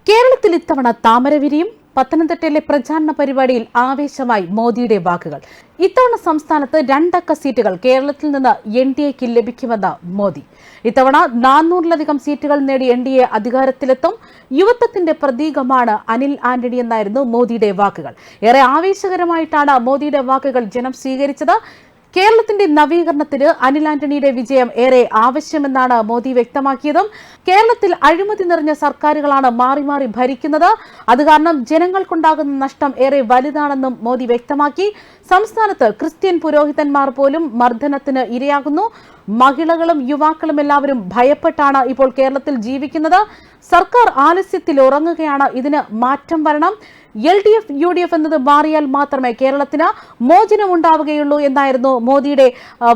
കേരളത്തിൽ ഇത്തവണ താമരവിരിയും പത്തനംതിട്ടയിലെ പ്രചാരണ പരിപാടിയിൽ ആവേശമായി മോദിയുടെ വാക്കുകൾ. ഇത്തവണ സംസ്ഥാനത്ത് 2 അക്ക സീറ്റുകൾ കേരളത്തിൽ നിന്ന് എൻഡിഎക്ക് ലഭിക്കുമെന്ന് മോദി. ഇത്തവണ 400-ലധികം സീറ്റുകൾ നേടി എൻഡിഎ അധികാരത്തിലെത്തും. യുവത്വത്തിന്റെ പ്രതീകമാണ് അനിൽ ആന്റണി എന്നായിരുന്നു മോദിയുടെ വാക്കുകൾ. ഏറെ ആവേശകരമായിട്ടാണ് മോദിയുടെ വാക്കുകൾ ജനം സ്വീകരിച്ചത്. കേരളത്തിന്റെ നവീകരണത്തിന് അനിൽ ആന്റണിയുടെ വിജയം ഏറെ ആവശ്യമെന്നാണ് മോദി വ്യക്തമാക്കിയതും. കേരളത്തിൽ അഴിമതി നിറഞ്ഞ സർക്കാരുകളാണ് മാറി മാറി ഭരിക്കുന്നത്. അത് കാരണം ജനങ്ങൾക്കുണ്ടാകുന്ന നഷ്ടം ഏറെ വലുതാണെന്നും മോദി വ്യക്തമാക്കി. സംസ്ഥാനത്ത് ക്രിസ്ത്യൻ പുരോഹിതന്മാർ പോലും മർദ്ദനത്തിന് ഇരയാകുന്നു. മഹിളകളും യുവാക്കളും എല്ലാവരും ഭയപ്പെട്ടാണ് ഇപ്പോൾ കേരളത്തിൽ ജീവിക്കുന്നത്. സർക്കാർ ആലസ്യത്തിൽ ഉറങ്ങുകയാണ്. ഇതിന് മാറ്റം വരണം. LDF UDF എന്നത് മാറിയാൽ മാത്രമേ കേരളത്തിന് മോചനമുണ്ടാവുകയുള്ളൂ എന്നായിരുന്നു മോദിയുടെ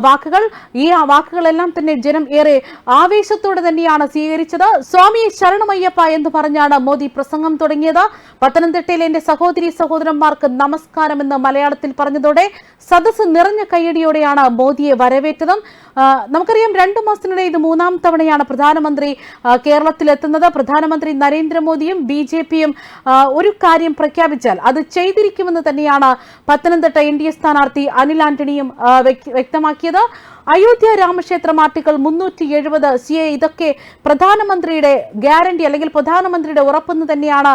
വാക്കുകൾ. ഈ വാക്കുകളെല്ലാം തന്നെ ജനം ഏറെ ആവേശത്തോടെ തന്നെയാണ് സ്വീകരിച്ചത്. സ്വാമിയെ ശരണമയ്യപ്പ എന്ന് പറഞ്ഞാണ് മോദി പ്രസംഗം തുടങ്ങിയത്. പത്തനംതിട്ടയിലെ എന്റെ സഹോദരി സഹോദരന്മാർക്ക് നമസ്കാരം എന്ന് മലയാളത്തിൽ പറഞ്ഞതോടെ സദസ് നിറഞ്ഞ കയ്യടിയോടെയാണ് മോദിയെ വരവേറ്റതും. നമുക്കറിയാം, 2 മാസത്തിനിടെ ഇത് 3ാം തവണയാണ് പ്രധാനമന്ത്രി കേരളത്തിലെത്തുന്നത്. പ്രധാനമന്ത്രി നരേന്ദ്രമോദിയും BJPയും ഒരു കാര്യം പ്രഖ്യാപിച്ചാൽ അത് ചെയ്തിരിക്കുമെന്ന് തന്നെയാണ് പത്തനംതിട്ട NDA സ്ഥാനാർത്ഥി അനിൽ ആന്റണിയും വ്യക്തമാക്കിയത്. അയോധ്യ രാമക്ഷേത്രം ആർട്ടിക്കിൾ 370 CA ഇതൊക്കെ പ്രധാനമന്ത്രിയുടെ ഗ്യാരണ്ടി അല്ലെങ്കിൽ പ്രധാനമന്ത്രിയുടെ ഉറപ്പെന്ന് തന്നെയാണ്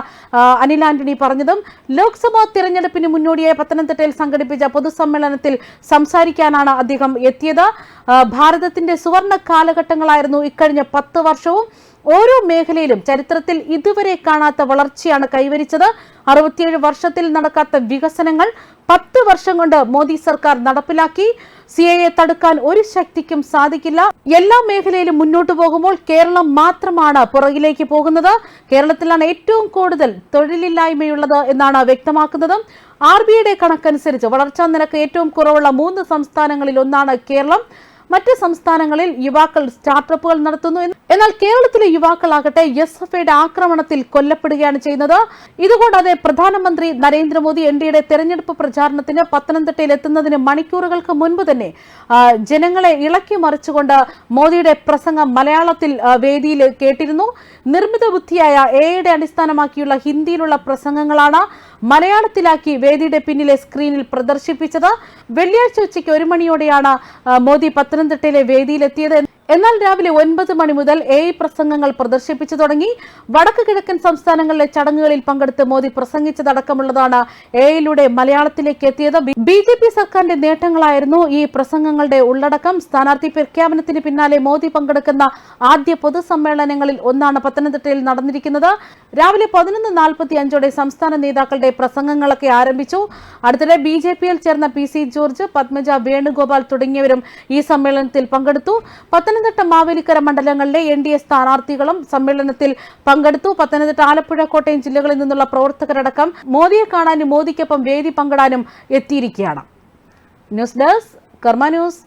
അനിൽ ആന്റണി പറഞ്ഞതും. ലോക്സഭാ തിരഞ്ഞെടുപ്പിന് മുന്നോടിയായി പത്തനംതിട്ടയിൽ സംഘടിപ്പിച്ച പൊതുസമ്മേളനത്തിൽ സംസാരിക്കാനാണ് അദ്ദേഹം എത്തിയത്. ഭാരതത്തിന്റെ സുവർണ കാലഘട്ടങ്ങളായിരുന്നു ഇക്കഴിഞ്ഞ 10 വർഷവും. ഓരോ മേഖലയിലും ചരിത്രത്തിൽ ഇതുവരെ കാണാത്ത വളർച്ചയാണ് കൈവരിച്ചത്. 67 വർഷത്തിൽ നടക്കാത്ത വികസനങ്ങൾ 10 വർഷം കൊണ്ട് മോദി സർക്കാർ നടപ്പിലാക്കി. CAA തടുക്കാൻ ഒരു ശക്തിക്കും സാധിക്കില്ല. എല്ലാ മേഖലയിലും മുന്നോട്ട് പോകുമ്പോൾ കേരളം മാത്രമാണ് പുറകിലേക്ക് പോകുന്നത്. കേരളത്തിലാണ് ഏറ്റവും കൂടുതൽ തൊഴിലില്ലായ്മയുള്ളത് എന്നാണ് വ്യക്തമാക്കുന്നത്. RBIയുടെ കണക്കനുസരിച്ച് വളർച്ചാ നിരക്ക് ഏറ്റവും കുറവുള്ള 3 സംസ്ഥാനങ്ങളിൽ ഒന്നാണ് കേരളം. മറ്റ് സംസ്ഥാനങ്ങളിൽ യുവാക്കൾ സ്റ്റാർട്ടപ്പുകൾ നടത്തുന്നു. എന്നാൽ കേരളത്തിലെ യുവാക്കളാകട്ടെ SFIയുടെ ആക്രമണത്തിൽ കൊല്ലപ്പെടുകയാണ് ചെയ്യുന്നത്. ഇതുകൂടാതെ പ്രധാനമന്ത്രി നരേന്ദ്രമോദി NDAയുടെ തെരഞ്ഞെടുപ്പ് പ്രചാരണത്തിന് പത്തനംതിട്ടയിൽ എത്തുന്നതിന് മണിക്കൂറുകൾക്ക് മുൻപ് തന്നെ ജനങ്ങളെ ഇളക്കി മറിച്ചുകൊണ്ട് മോദിയുടെ പ്രസംഗം മലയാളത്തിൽ വേദിയിൽ കേട്ടിരുന്നു. നിർമ്മിത ബുദ്ധിയായ AIയുടെ അടിസ്ഥാനമാക്കിയുള്ള ഹിന്ദിയിലുള്ള പ്രസംഗങ്ങളാണ് മലയാളത്തിലാക്കി വേദിയുടെ പിന്നിലെ സ്ക്രീനിൽ പ്രദർശിപ്പിച്ചത്. വെള്ളിയാഴ്ച ഉച്ചയ്ക്ക് 1 മണിയോടെയാണ് മോദി പത്തനംതിട്ടയിലെ വേദിയിലെത്തിയത്. എന്നാൽ രാവിലെ 9 മണി മുതൽ AI പ്രസംഗങ്ങൾ പ്രദർശിപ്പിച്ചു തുടങ്ങി. വടക്ക് കിഴക്കൻ സംസ്ഥാനങ്ങളിലെ ചടങ്ങുകളിൽ പങ്കെടുത്ത് മോദി പ്രസംഗിച്ചതടക്കമുള്ളതാണ് AIയിലൂടെ മലയാളത്തിലേക്ക് എത്തിയത്. BJP സർക്കാരിന്റെ നേട്ടങ്ങളായിരുന്നു ഈ പ്രസംഗങ്ങളുടെ ഉള്ളടക്കം. സ്ഥാനാർത്ഥി പ്രഖ്യാപനത്തിന് പിന്നാലെ മോദി പങ്കെടുക്കുന്ന ആദ്യ പൊതുസമ്മേളനങ്ങളിൽ ഒന്നാണ് പത്തനംതിട്ടയിൽ നടന്നിരിക്കുന്നത്. രാവിലെ 11:45ഓടെ സംസ്ഥാന നേതാക്കളുടെ പ്രസംഗങ്ങളൊക്കെ ആരംഭിച്ചു. അടുത്തിടെ BJPയിൽ ചേർന്ന PC ജോർജ്, പത്മജ വേണുഗോപാൽ തുടങ്ങിയവരും ഈ സമ്മേളനത്തിൽ പങ്കെടുത്തു. പത്തനംതിട്ട മാവേലിക്കര മണ്ഡലങ്ങളിലെ NDA സ്ഥാനാർത്ഥികളും സമ്മേളനത്തിൽ പങ്കെടുത്തു. പത്തനംതിട്ട, ആലപ്പുഴ, കോട്ടയം ജില്ലകളിൽ നിന്നുള്ള പ്രവർത്തകരടക്കം മോദിയെ കാണാനും മോദിക്കൊപ്പം വേദി പങ്കിടാനും എത്തിയിരിക്കുകയാണ്. ന്യൂസ് ഡെസ്ക് കർമ്മ ന്യൂസ്.